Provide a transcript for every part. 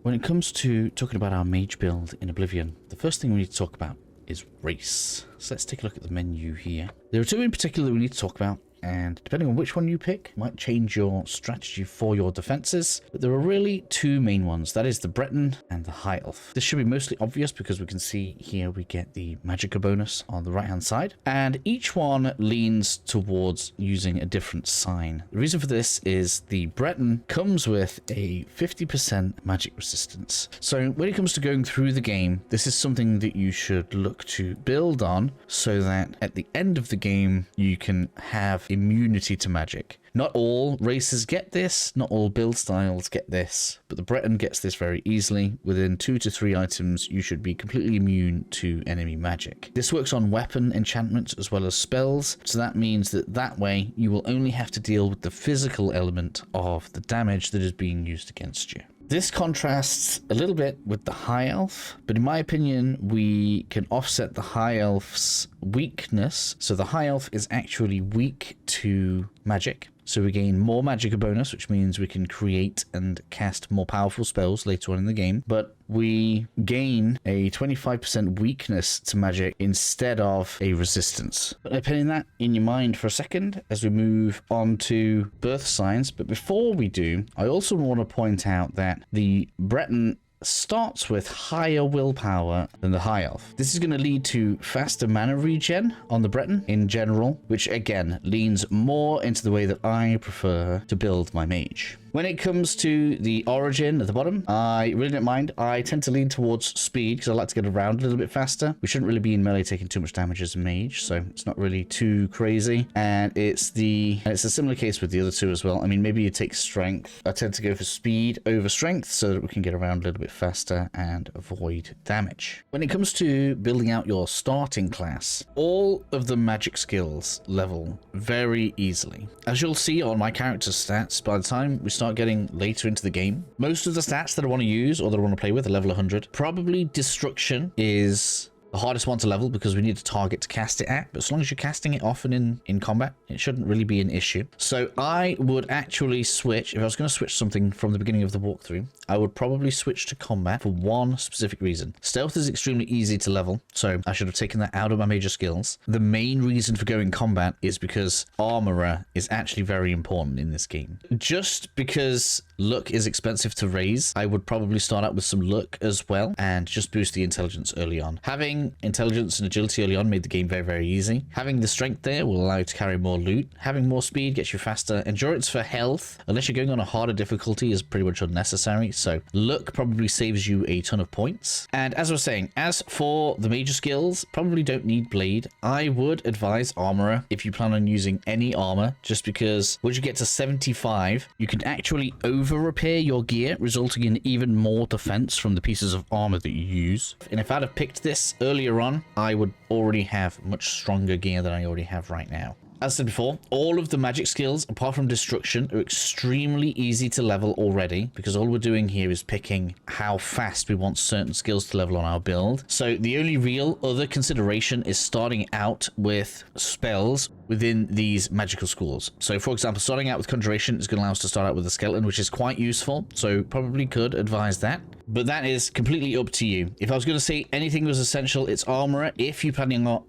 when it comes to talking about our mage build in Oblivion, the first thing we need to talk about is race. So let's take a look at the menu here. There are two in particular that we need to talk about, and depending on which one you pick, might change your strategy for your defenses. But there are really two main ones. That is the Breton and the High Elf. This should be mostly obvious because we can see here we get the Magicka bonus on the right-hand side. And each one leans towards using a different sign. The reason for this is the Breton comes with a 50% magic resistance. So when it comes to going through the game, this is something that you should look to build on so that at the end of the game, you can have immunity to magic. Not all races get this, not all build styles get this, but the Breton gets this very easily. Within 2 to 3 items, you should be completely immune to enemy magic. This works on weapon enchantments as well as spells, so that means that way you will only have to deal with the physical element of the damage that is being used against you. This contrasts a little bit with the High Elf, but in my opinion, we can offset the High Elf's weakness. So the High Elf is actually weak to magic. So we gain more Magicka bonus, which means we can create and cast more powerful spells later on in the game. But we gain a 25% weakness to magic instead of a resistance. But putting that in your mind for a second as we move on to birth signs. But before we do, I also want to point out that the Breton starts with higher willpower than the High Elf. This is going to lead to faster mana regen on the Breton in general, which again leans more into the way that I prefer to build my mage. When it comes to the origin at the bottom, I really don't mind. I tend to lean towards speed because I like to get around a little bit faster. We shouldn't really be in melee taking too much damage as a mage, so it's not really too crazy. And it's a similar case with the other two as well. I mean, maybe you take strength. I tend to go for speed over strength so that we can get around a little bit faster and avoid damage. When it comes to building out your starting class, all of the magic skills level very easily. As you'll see on my character's stats, by the time we start getting later into the game, most of the stats that I want to use or that I want to play with are level 100. Probably destruction is the hardest one to level because we need a target to cast it at, but as long as you're casting it often in combat, it shouldn't really be an issue. So I would actually switch, if I was going to switch something from the beginning of the walkthrough, I would probably switch to combat for one specific reason. Stealth is extremely easy to level, so I should have taken that out of my major skills. The main reason for going combat is because armorer is actually very important in this game. Just because luck is expensive to raise, I would probably start out with some luck as well and just boost the intelligence early on. Having intelligence and agility early on made the game very, very easy. Having the strength there will allow you to carry more loot. Having more speed gets you faster. Endurance for health, unless you're going on a harder difficulty, is pretty much unnecessary. So luck probably saves you a ton of points. And as I was saying, as for the major skills, probably don't need blade. I would advise armorer if you plan on using any armor, just because once you get to 75, you can actually over repair your gear, resulting in even more defense from the pieces of armor that you use. And if I'd have picked this earlier on, I would already have much stronger gear than I already have right now. As I said before, all of the magic skills, apart from destruction, are extremely easy to level already, because all we're doing here is picking how fast we want certain skills to level on our build. So the only real other consideration is starting out with spells within these magical schools. So for example, starting out with Conjuration is going to allow us to start out with a skeleton, which is quite useful, so probably could advise that. But that is completely up to you. If I was going to say anything was essential, it's armorer. If you're planning on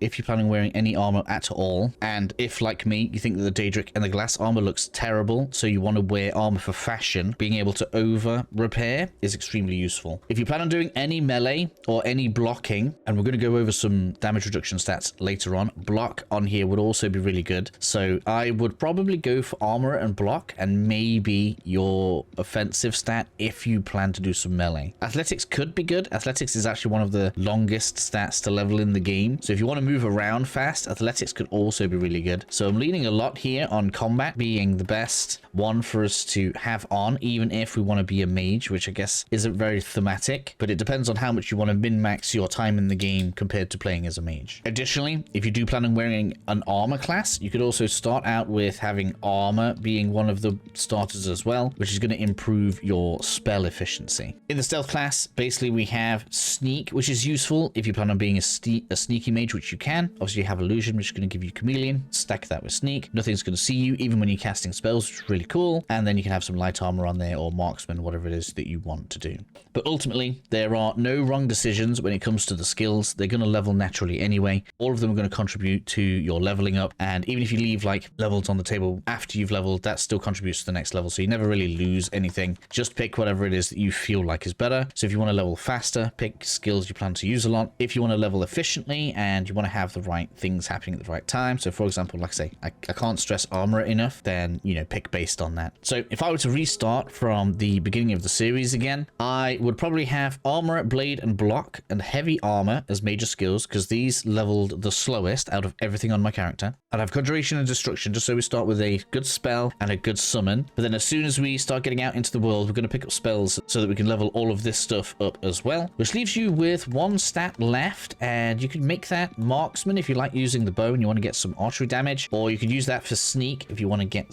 wearing any armor at all, and if like me, you think that the Daedric and the glass armor looks terrible, so you want to wear armor for fashion, being able to over repair is extremely useful. If you plan on doing any melee or any blocking, and we're going to go over some damage reduction stats later on, block on here would also be really good. So I would probably go for armor and block, and maybe your offensive stat if you plan to do some melee. Athletics could be good. Athletics is actually one of the longest stats to level in the game. So if you want to move around fast, athletics could also be really good. So I'm leaning a lot here on combat being the best one for us to have on, even if we want to be a mage, which I guess isn't very thematic, but it depends on how much you want to min-max your time in the game compared to playing as a mage. Additionally, if you do plan on wearing an armor class, you could also start out with having armor being one of the starters as well, which is going to improve your spell efficiency. In the stealth stealth class, basically we have sneak, which is useful if you plan on being a sneaky mage, which you can. Obviously you have illusion, which is going to give you chameleon. Stack that with sneak. Nothing's going to see you, even when you're casting spells, which is really cool. And then you can have some light armor on there, or marksman, whatever it is that you want to do. But ultimately, there are no wrong decisions when it comes to the skills. They're going to level naturally anyway. All of them are going to contribute to your leveling up. And even if you leave like levels on the table after you've leveled, that still contributes to the next level. So you never really lose anything. Just pick whatever it is that you feel like is better. So if you want to level faster, pick skills you plan to use a lot. If you want to level efficiently and you want to have the right things happening at the right time. So for example, like I say, I can't stress armor enough, then, you know, pick based on that. So if I were to restart from the beginning of the series again, I would probably have armor, blade, and block, and heavy armor as major skills, because these leveled the slowest out of everything on my character. I'd have conjuration and destruction, just so we start with a good spell and a good summon. But then as soon as we start getting out into the world, we're going to pick up spells so that we can level all of this stuff up as well, which leaves you with one stat left, and you can make that marksman if you like using the bow and you want to get some archery damage, or you could use that for sneak if you want to get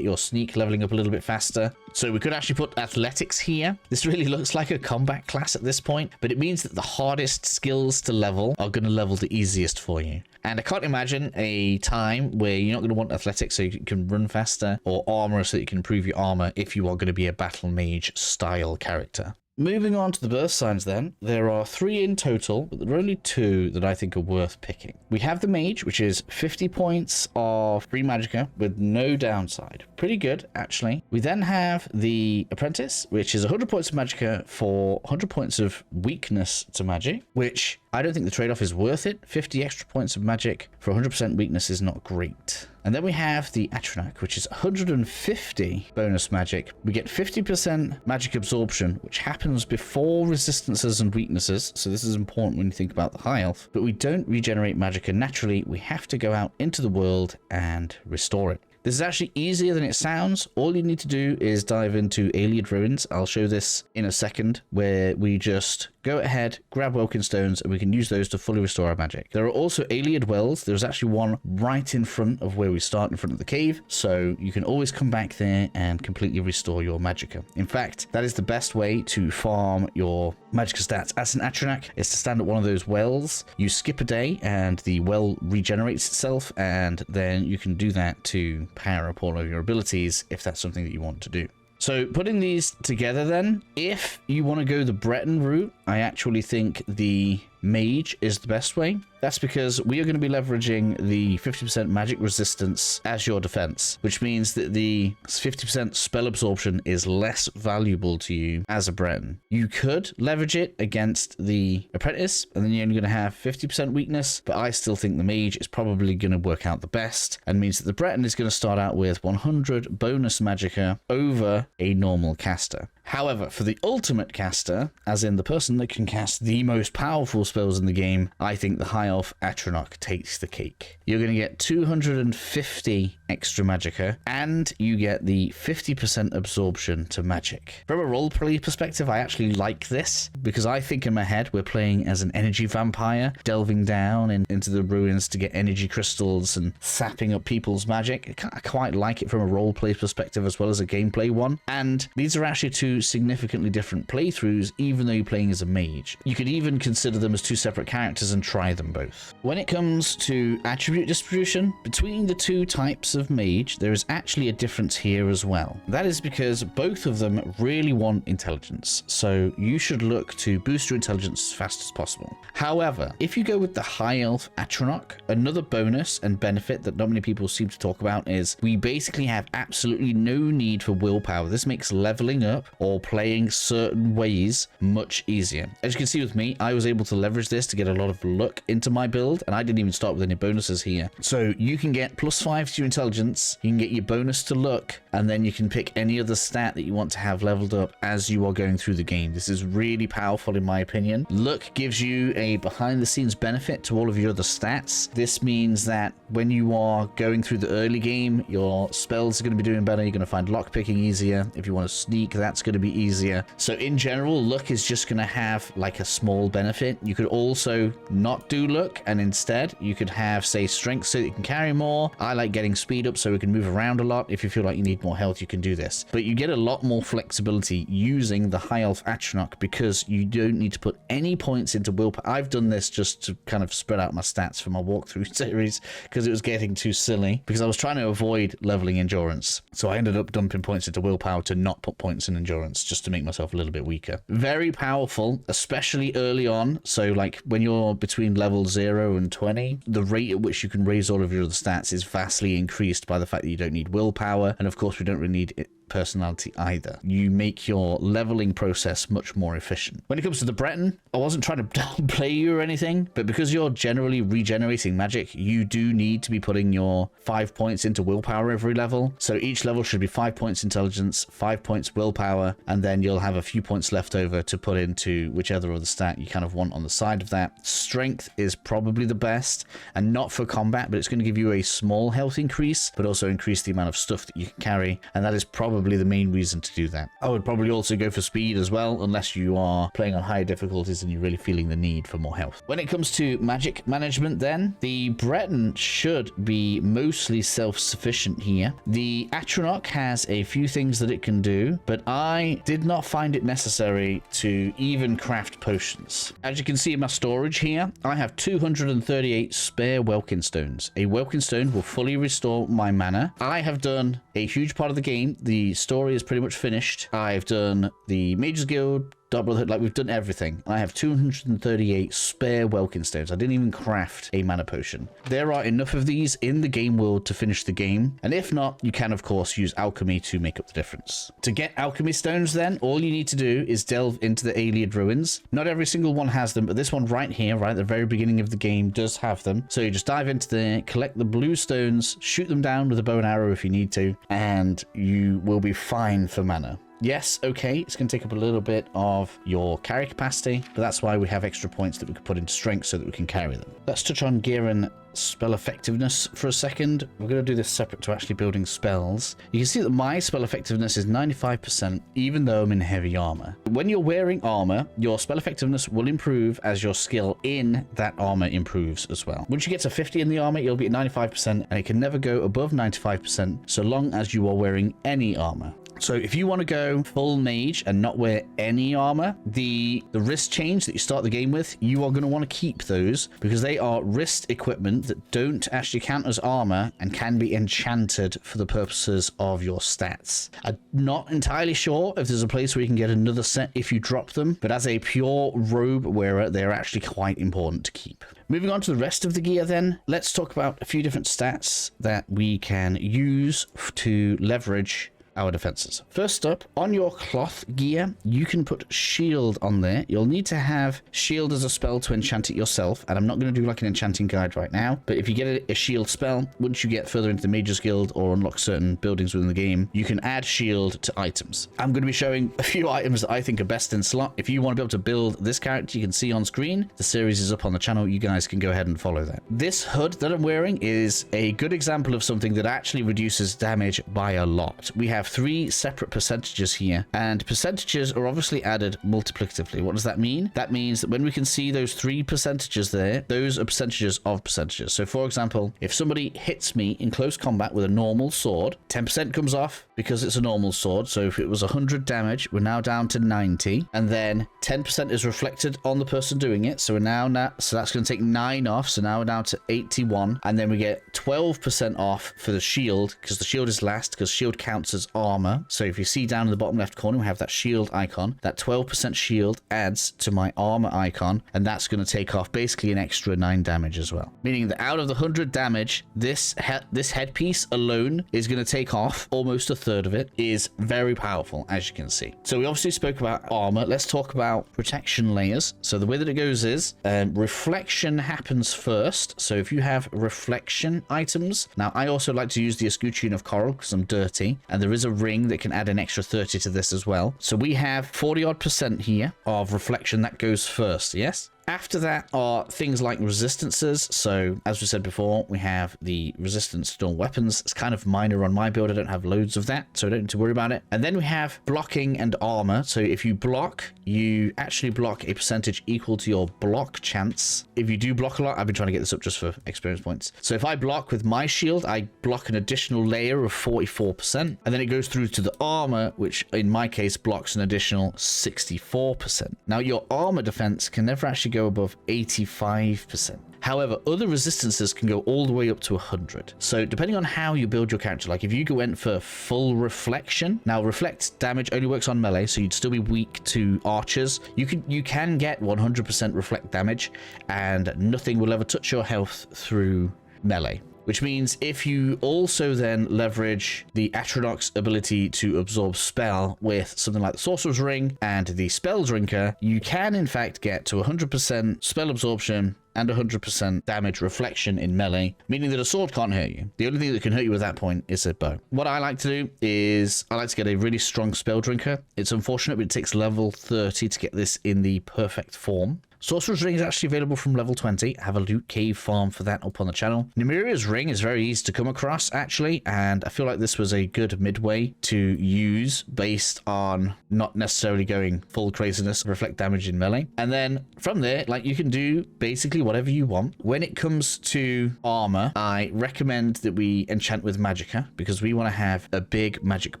your sneak leveling up a little bit faster. So we could actually put athletics here. This really looks like a combat class at this point, but it means that the hardest skills to level are going to level the easiest for you. And I can't imagine a time where you're not going to want athletics so you can run faster, or armor so that you can improve your armor if you are going to be a battle mage style character. Moving on to the birth signs then, there are 3 in total, but there are only 2 that I think are worth picking. We have the Mage, which is 50 points of free magicka with no downside. Pretty good, actually. We then have the Apprentice, which is 100 points of magicka for 100 points of weakness to magic, which I don't think the trade-off is worth it. 50 extra points of magic for 100% weakness is not great. And then we have the atronach, which is 150 bonus magic. We get 50% magic absorption, which happens before resistances and weaknesses. So this is important when you think about the high elf. But we don't regenerate magicka naturally. We have to go out into the world and restore it. This is actually easier than it sounds. All you need to do is dive into Alien Ruins. I'll show this in a second, where we just go ahead, grab Welkin Stones, and we can use those to fully restore our magic. There are also Alien Wells. There's actually one right in front of where we start, in front of the cave. So you can always come back there and completely restore your magicka. In fact, that is the best way to farm your magicka stats as an atronach, is to stand at one of those wells. You skip a day and the well regenerates itself, and then you can do that to power up all of your abilities if that's something that you want to do. So putting these together then, if you want to go the Breton route, I actually think the Mage is the best way. That's because we are going to be leveraging the 50% magic resistance as your defense, which means that the 50% spell absorption is less valuable to you as a Breton. You could leverage it against the Apprentice, and then you're only going to have 50% weakness, but I still think the Mage is probably going to work out the best, and means that the Breton is going to start out with 100 bonus magicka over a normal caster. However, for the ultimate caster, as in the person that can cast the most powerful spells in the game, I think the High Elf Atronach takes the cake. You're going to get 250 extra magicka, and you get the 50% absorption to magic. From a roleplay perspective, I actually like this, because I think in my head we're playing as an energy vampire, delving down into the ruins to get energy crystals and sapping up people's magic. I quite like it from a roleplay perspective as well as a gameplay one, and these are actually 2 significantly different playthroughs, even though you're playing as a mage. You could even consider them as 2 separate characters and try them both. When it comes to attribute distribution, between the 2 types of mage, there is actually a difference here as well. That is because both of them really want intelligence, so you should look to boost your intelligence as fast as possible. However, if you go with the High Elf Atronach, another bonus and benefit that not many people seem to talk about is we basically have absolutely no need for willpower. This makes leveling up or playing certain ways much easier. As you can see with me, I was able to leverage this to get a lot of luck into my build, and I didn't even start with any bonuses here. So you can get +5 to your intelligence, you can get your bonus to luck, and then you can pick any other stat that you want to have leveled up as you are going through the game. This is really powerful in my opinion. Luck gives you a behind the scenes benefit to all of your other stats. This means that when you are going through the early game, your spells are going to be doing better. You're going to find lock picking easier. If you want to sneak, that's going to be easier. So in general, luck is just going to have like a small benefit. You could also not do luck, and instead you could have, say, strength so that you can carry more. I like getting speed speed up so we can move around a lot. If you feel like you need more health, you can do this. But you get a lot more flexibility using the high elf atronach because you don't need to put any points into willpower. I've done this just to kind of spread out my stats for my walkthrough series because it was getting too silly because I was trying to avoid leveling endurance. So I ended up dumping points into willpower to not put points in endurance just to make myself a little bit weaker. Very powerful, especially early on. So like when you're between level 0 and 20, the rate at which you can raise all of your other stats is vastly increased by the fact that you don't need willpower. And of course, we don't really need personality either. You make your leveling process much more efficient. When it comes to the Breton, I wasn't trying to downplay you or anything, but because you're generally regenerating magic, you do need to be putting your 5 points into willpower every level. So each level should be 5 points intelligence, 5 points willpower, and then you'll have a few points left over to put into whichever other stat you kind of want on the side of that. Strength is probably the best, and not for combat, but it's going to give you a small health increase, but also increase the amount of stuff that you can carry, and that is probably the main reason to do that. I would probably also go for speed as well, unless you are playing on higher difficulties and you're really feeling the need for more health. When it comes to magic management then, the Breton should be mostly self-sufficient here. The atronach has a few things that it can do, but I did not find it necessary to even craft potions. As you can see in my storage here, I have 238 spare Welkin stones. A Welkin stone will fully restore my mana. I have done a huge part of the game. The story is pretty much finished. I've done the Mage's Guild, Dark Brotherhood, like we've done everything. I have 238 spare Welkin stones. I didn't even craft a mana potion. There are enough of these in the game world to finish the game, and if not, you can of course use alchemy to make up the difference. To get alchemy stones then, all you need to do is delve into the Ayleid ruins. Not every single one has them, but this one right here, right at the very beginning of the game, does have them. So you just dive into there, collect the blue stones, shoot them down with a bow and arrow if you need to, and you will be fine for mana. Yes, okay, it's going to take up a little bit of your carry capacity, but that's why we have extra points that we can put into strength so that we can carry them. Let's touch on gear and spell effectiveness for a second. We're going to do this separate to actually building spells. You can see that my spell effectiveness is 95%, even though I'm in heavy armor. When you're wearing armor, your spell effectiveness will improve as your skill in that armor improves as well. Once you get to 50 in the armor, you'll be at 95%, and it can never go above 95% so long as you are wearing any armor. So if you want to go full mage and not wear any armor, the wrist chains that you start the game with, you are going to want to keep those because they are wrist equipment that don't actually count as armor and can be enchanted for the purposes of your stats. I'm not entirely sure if there's a place where you can get another set if you drop them, but as a pure robe wearer, they're actually quite important to keep. Moving on to the rest of the gear then, let's talk about a few different stats that we can use to leverage our defenses. First up, on your cloth gear, you can put shield on there. You'll need to have shield as a spell to enchant it yourself, and I'm not going to do like an enchanting guide right now, but if you get a shield spell, once you get further into the Mage's Guild or unlock certain buildings within the game, you can add shield to items. I'm going to be showing a few items that I think are best in slot. If you want to be able to build this character, you can see on screen. The series is up on the channel. You guys can go ahead and follow that. This hood that I'm wearing is a good example of something that actually reduces damage by a lot. We have 3 separate percentages here, and percentages are obviously added multiplicatively. What does that mean? That means that when we can see those 3 percentages there, those are percentages of percentages. So for example, if somebody hits me in close combat with a normal sword, 10% comes off because it's a normal sword. So if it was 100 damage, we're now down to 90, and then 10% is reflected on the person doing it. So we're now so that's going to take 9 off. So now we're down to 81, and then we get 12% off for the shield because the shield is last, because shield counts as armor. So if you see down in the bottom left corner, we have that shield icon. That 12% shield adds to my armor icon, and that's going to take off basically an extra 9 damage as well. Meaning that out of the 100 damage, this headpiece alone is going to take off almost a third of it. Is very powerful, as you can see. So we obviously spoke about armor. Let's talk about protection layers. So the way that it goes is reflection happens first. So if you have reflection items, now I also like to use the escutcheon of coral because I'm dirty, and there is a ring that can add an extra 30 to this as well. So we have 40 odd % here of reflection that goes first. Yes, After that are things like resistances. So as we said before, we have the resistance to all weapons. It's kind of minor on my build. I don't have loads of that, so I don't need to worry about it. And then we have blocking and armor. So if you block, you actually block a percentage equal to your block chance. If you do block a lot, I've been trying to get this up just for experience points. So if I block with my shield, I block an additional layer of 44%, and then it goes through to the armor, which in my case blocks an additional 64%. Now your armor defense can never actually go above 85%. However, other resistances can go all the way up to 100. So depending on how you build your character, like if you go in for full reflection, now reflect damage only works on melee, so you'd still be weak to archers. You can get 100% reflect damage, and nothing will ever touch your health through melee. Which means if you also then leverage the atronach's ability to absorb spell with something like the sorcerer's ring and the spell drinker, you can in fact get to 100% spell absorption and 100% damage reflection in melee, meaning that a sword can't hurt you. The only thing that can hurt you at that point is a bow. What I like to do is I like to get a really strong spell drinker. It's unfortunate, but it takes level 30 to get this in the perfect form. Sorcerer's Ring is actually available from level 20. I have a loot cave farm for that up on the channel. Numeria's Ring is very easy to come across, actually, and I feel like this was a good midway to use based on not necessarily going full craziness, reflect damage in melee. And then from there, like, you can do basically whatever you want. When it comes to armor, I recommend that we enchant with Magicka, because we want to have a big magic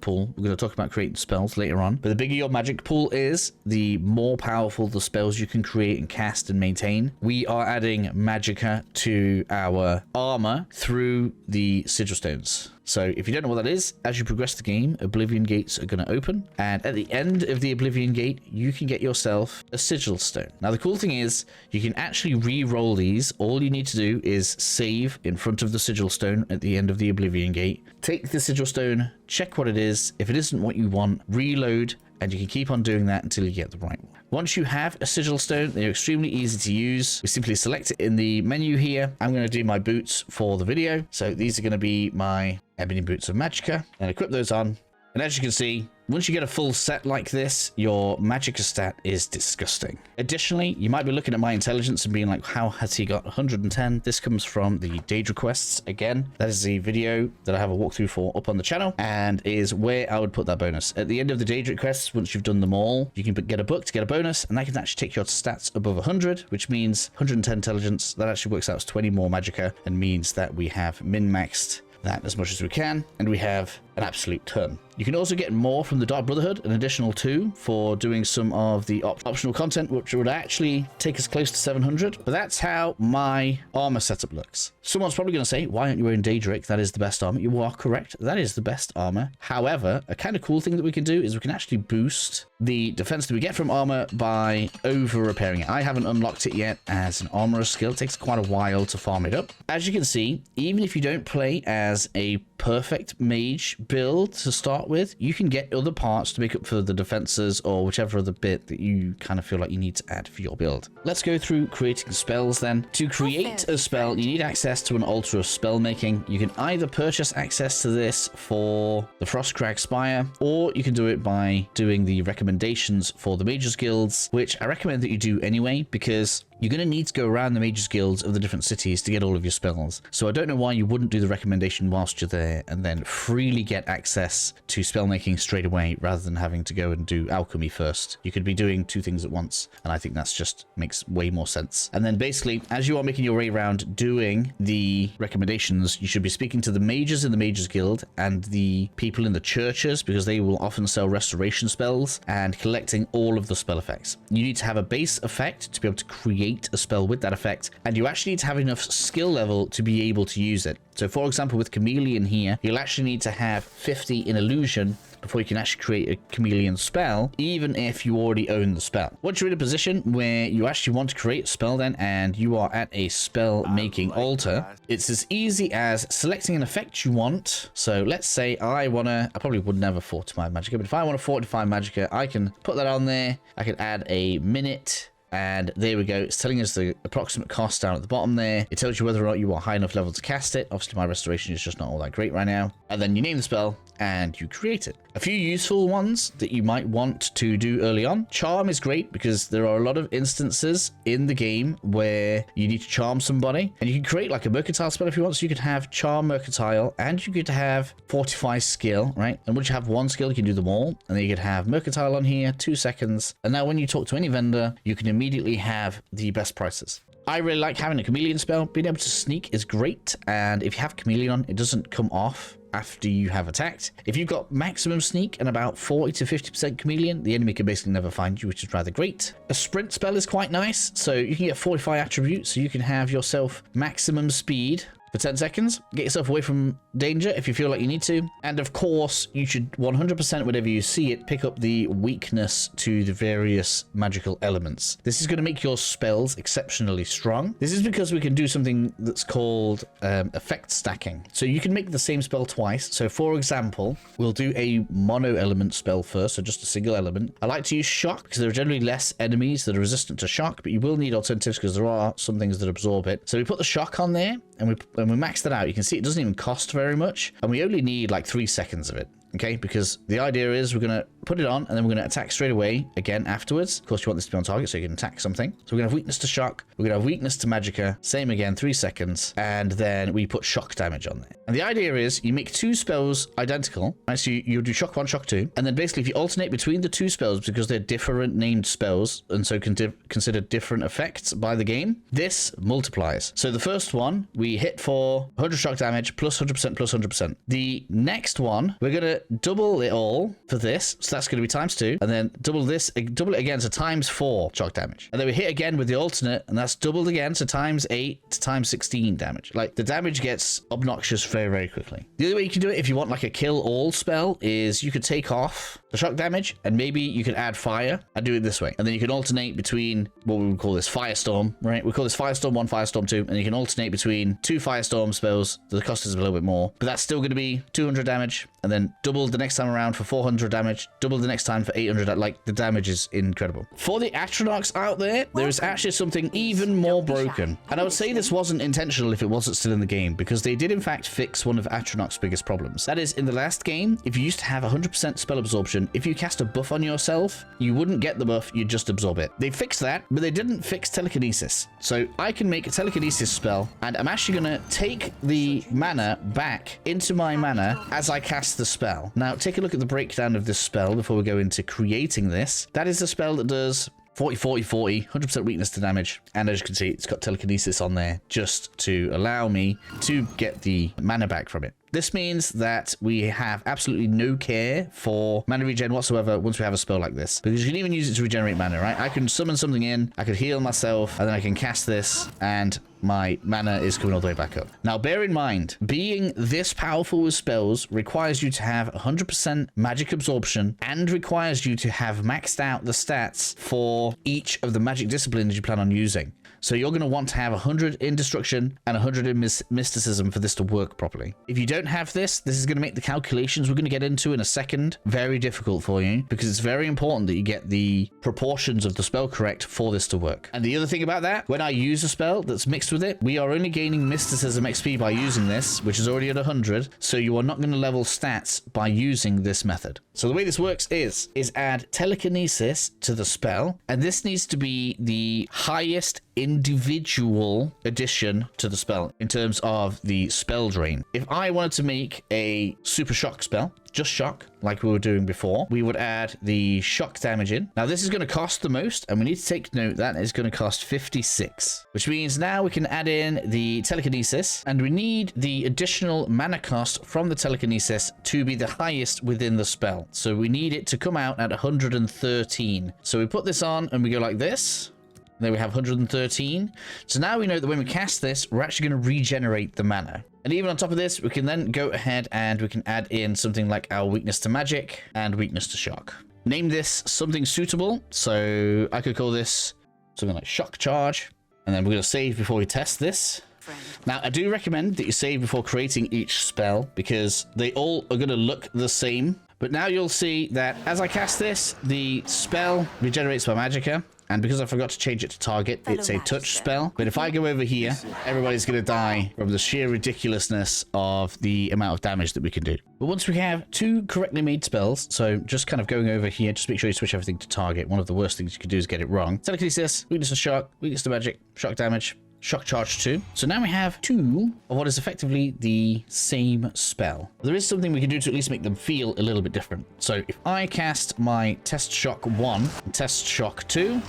pool. We're going to talk about creating spells later on, but the bigger your magic pool is, the more powerful the spells you can create and cast and maintain. We are adding Magicka to our armor through the sigil stones. So if you don't know what that is, as you progress the game, Oblivion gates are going to open, and at the end of the Oblivion gate, you can get yourself a sigil stone. Now the cool thing is you can actually re-roll these. All you need to do is save in front of the sigil stone at the end of the Oblivion gate, take the sigil stone, check what it is. If it isn't what you want, reload, and you can keep on doing that until you get the right one. Once you have a sigil stone, they're extremely easy to use. We simply select it in the menu here. I'm going to do my boots for the video. So these are going to be my ebony boots of Magicka, and equip those on. And as you can see, once you get a full set like this, your Magicka stat is disgusting. Additionally, you might be looking at my intelligence and being like, how has he got 110? This comes from the Dade requests. Again, that is the video that I have a walkthrough for up on the channel, and is where I would put that bonus. At the end of the Dade requests, once you've done them all, you can get a book to get a bonus, and that can actually take your stats above 100, which means 110 intelligence. That actually works out as 20 more Magicka, and means that we have min-maxed that as much as we can, and we have an absolute ton. You can also get more from the Dark Brotherhood, an additional 2 for doing some of the optional content, which would actually take us close to 700. But that's how my armor setup looks. Someone's probably going to say, why aren't you wearing Daedric? That is the best armor. You are correct. That is the best armor. However, a kind of cool thing that we can do is we can actually boost the defense that we get from armor by over repairing it. I haven't unlocked it yet as an armorer skill. It takes quite a while to farm it up. As you can see, even if you don't play as a perfect mage build to start with, you can get other parts to make up for the defenses or whichever other bit that you kind of feel like you need to add for your build. Let's go through creating spells then. To create a spell, you need access to an altar of spell making. You can either purchase access to this for the Frostcrag Spire, or you can do it by doing the recommendations for the Mages Guilds, which I recommend that you do anyway, because you're going to need to go around the Mages Guilds of the different cities to get all of your spells. So I don't know why you wouldn't do the recommendation whilst you're there and then freely get access to spell making straight away rather than having to go and do alchemy first. You could be doing 2 things at once, and I think that's just makes way more sense. And then basically, as you are making your way around doing the recommendations, you should be speaking to the mages in the Mages Guild and the people in the churches, because they will often sell restoration spells, and collecting all of the spell effects. You need to have a base effect to be able to create a spell with that effect, and you actually need to have enough skill level to be able to use it. So for example, with Chameleon here, you'll actually need to have 50 in illusion before you can actually create a chameleon spell, even if you already own the spell. Once you're in a position where you actually want to create a spell then, and you are at a spell making altar, it's as easy as selecting an effect you want. So let's say I probably would never fortify Magicka, but if I want to fortify Magicka, I can put that on there. I can add a minute, and there we go. It's telling us the approximate cost down at the bottom there. It tells you whether or not you are high enough level to cast it. Obviously, my restoration is just not all that great right now. And then you name the spell, and you create it. A few useful ones that you might want to do early on. Charm is great because there are a lot of instances in the game where you need to charm somebody, and you can create like a mercantile spell if you want. So you could have charm mercantile, and you could have fortify skill, right? And once you have one skill, you can do them all. And then you could have mercantile on here, 2 seconds. And now when you talk to any vendor, you can immediately have the best prices. I really like having a chameleon spell. Being able to sneak is great, and if you have chameleon on, it doesn't come off after you have attacked. If you've got maximum sneak and about 40 to 50% chameleon, the enemy can basically never find you, which is rather great. A sprint spell is quite nice, so you can get 45 attributes, so you can have yourself maximum speed for 10 seconds, get yourself away from danger if you feel like you need to. And of course, you should 100% whenever you see it, pick up the weakness to the various magical elements. This is going to make your spells exceptionally strong. This is because we can do something that's called effect stacking. So you can make the same spell twice. So for example, we'll do a mono element spell first, so just a single element. I like to use shock because there are generally less enemies that are resistant to shock, but you will need alternatives because there are some things that absorb it. So we put the shock on there, and we max that out. You can see it doesn't even cost very much, and we only need like 3 seconds of it. Okay, because the idea is we're going to put it on and then we're going to attack straight away again afterwards. Of course, you want this to be on target so you can attack something. So we're going to have weakness to shock. We're going to have weakness to magicka. Same again, 3 seconds. And then we put shock damage on there. And the idea is you make 2 spells identical. Right? So you do shock 1, shock 2. And then basically if you alternate between the 2 spells because they're different named spells and so consider different effects by the game, this multiplies. So the first one, we hit for 100 shock damage plus 100% plus 100%. The next one, we're going to double it all for this, so that's going to be times 2, and then double it again, so times 4 shock damage, and then we hit again with the alternate, and that's doubled again, so times 8 to times 16 damage. Like, the damage gets obnoxious very, very quickly. The other way you can do it if you want like a kill all spell is you could take off the shock damage and maybe you could add fire and do it this way, and then you can alternate between what we would call this firestorm, right? We call this firestorm 1, firestorm 2, and you can alternate between 2 firestorm spells. The cost is a little bit more, but that's still going to be 200 damage, and then double the next time around for 400 damage, double the next time for 800. Like, the damage is incredible. For the atronachs out there is actually something even more broken, and I would say this wasn't intentional if it wasn't still in the game, because they did in fact fix one of atronach's biggest problems. That is, in the last game, if you used to have 100% spell absorption, if you cast a buff on yourself, you wouldn't get the buff, you'd just absorb it. They fixed that, but they didn't fix telekinesis. So I can make a telekinesis spell, and I'm actually going to take the mana back into my mana as I cast the spell. Now, take a look at the breakdown of this spell before we go into creating this. That is a spell that does 40, 40, 40, 100% weakness to damage. And as you can see, it's got telekinesis on there just to allow me to get the mana back from it. This means that we have absolutely no care for mana regen whatsoever once we have a spell like this, because you can even use it to regenerate mana, right? I can summon something in, I could heal myself, and then I can cast this, and my mana is coming all the way back up. Now, bear in mind, being this powerful with spells requires you to have 100% magic absorption and requires you to have maxed out the stats for each of the magic disciplines you plan on using. So you're going to want to have 100 in destruction and 100 in mysticism for this to work properly. If you don't have this is going to make the calculations we're going to get into in a second very difficult for you, because it's very important that you get the proportions of the spell correct for this to work. And the other thing about that, when I use a spell that's mixed with it, we are only gaining mysticism XP by using this, which is already at 100. So you are not going to level stats by using this method. So the way this works is add telekinesis to the spell, and this needs to be the highest individual addition to the spell in terms of the spell drain. If I wanted to make a super shock spell, just shock, like we were doing before, we would add the shock damage in. Now, this is going to cost the most, and we need to take note that it's going to cost 56, which means now we can add in the telekinesis, and we need the additional mana cost from the telekinesis to be the highest within the spell. So we need it to come out at 113. So we put this on, and we go like this. There we have 113. So now we know that when we cast this, we're actually going to regenerate the mana. And even on top of this, we can then go ahead and we can add in something like our weakness to magic and weakness to shock. Name this something suitable. So I could call this something like shock charge. And then we're going to save before we test this. Now, I do recommend that you save before creating each spell, because they all are going to look the same. But now you'll see that as I cast this, the spell regenerates by magicka. And because I forgot to change it to target, it's a touch spell. But if I go over here, everybody's going to die from the sheer ridiculousness of the amount of damage that we can do. But once we have 2 correctly made spells, so just kind of going over here, just make sure you switch everything to target. One of the worst things you could do is get it wrong. Telekinesis, weakness to shock, weakness to magic, shock damage, shock charge 2. So now we have 2 of what is effectively the same spell. There is something we can do to at least make them feel a little bit different. So if I cast my test shock 1 and test shock 2,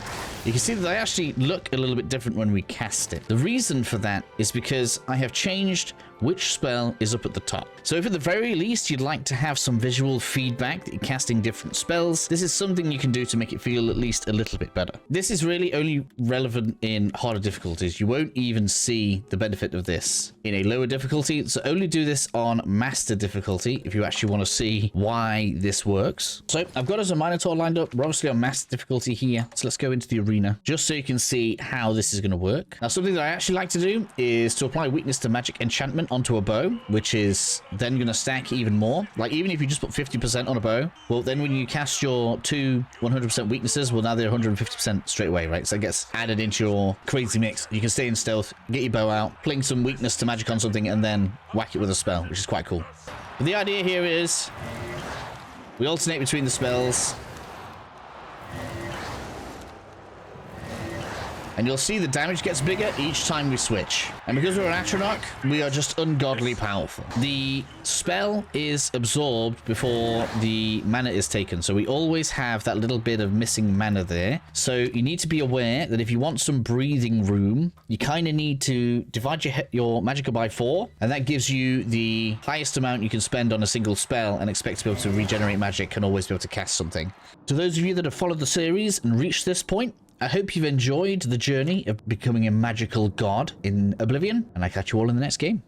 you can see that they actually look a little bit different when we cast it. The reason for that is because I have changed which spell is up at the top. So if at the very least you'd like to have some visual feedback that you're casting different spells, this is something you can do to make it feel at least a little bit better. This is really only relevant in harder difficulties. You won't even see the benefit of this in a lower difficulty, so only do this on master difficulty if you actually want to see why this works. So I've got us a Minotaur lined up. We're obviously on master difficulty here, so let's go into the arena just so you can see how this is going to work. Now, something that I actually like to do is to apply weakness to magic enchantment onto a bow, which is then going to stack even more. Like, even if you just put 50% on a bow, well, then when you cast your 2 100% weaknesses, well, now they're 150% straight away, right? So it gets added into your crazy mix. You can stay in stealth, get your bow out, fling some weakness to magic on something, and then whack it with a spell, which is quite cool. But the idea here is we alternate between the spells, and you'll see the damage gets bigger each time we switch. And because we're an atronach, we are just ungodly powerful. The spell is absorbed before the mana is taken, so we always have that little bit of missing mana there. So you need to be aware that if you want some breathing room, you kind of need to divide your magicka by 4, and that gives you the highest amount you can spend on a single spell and expect to be able to regenerate magic and always be able to cast something. To those of you that have followed the series and reached this point, I hope you've enjoyed the journey of becoming a magical god in Oblivion, and I catch you all in the next game.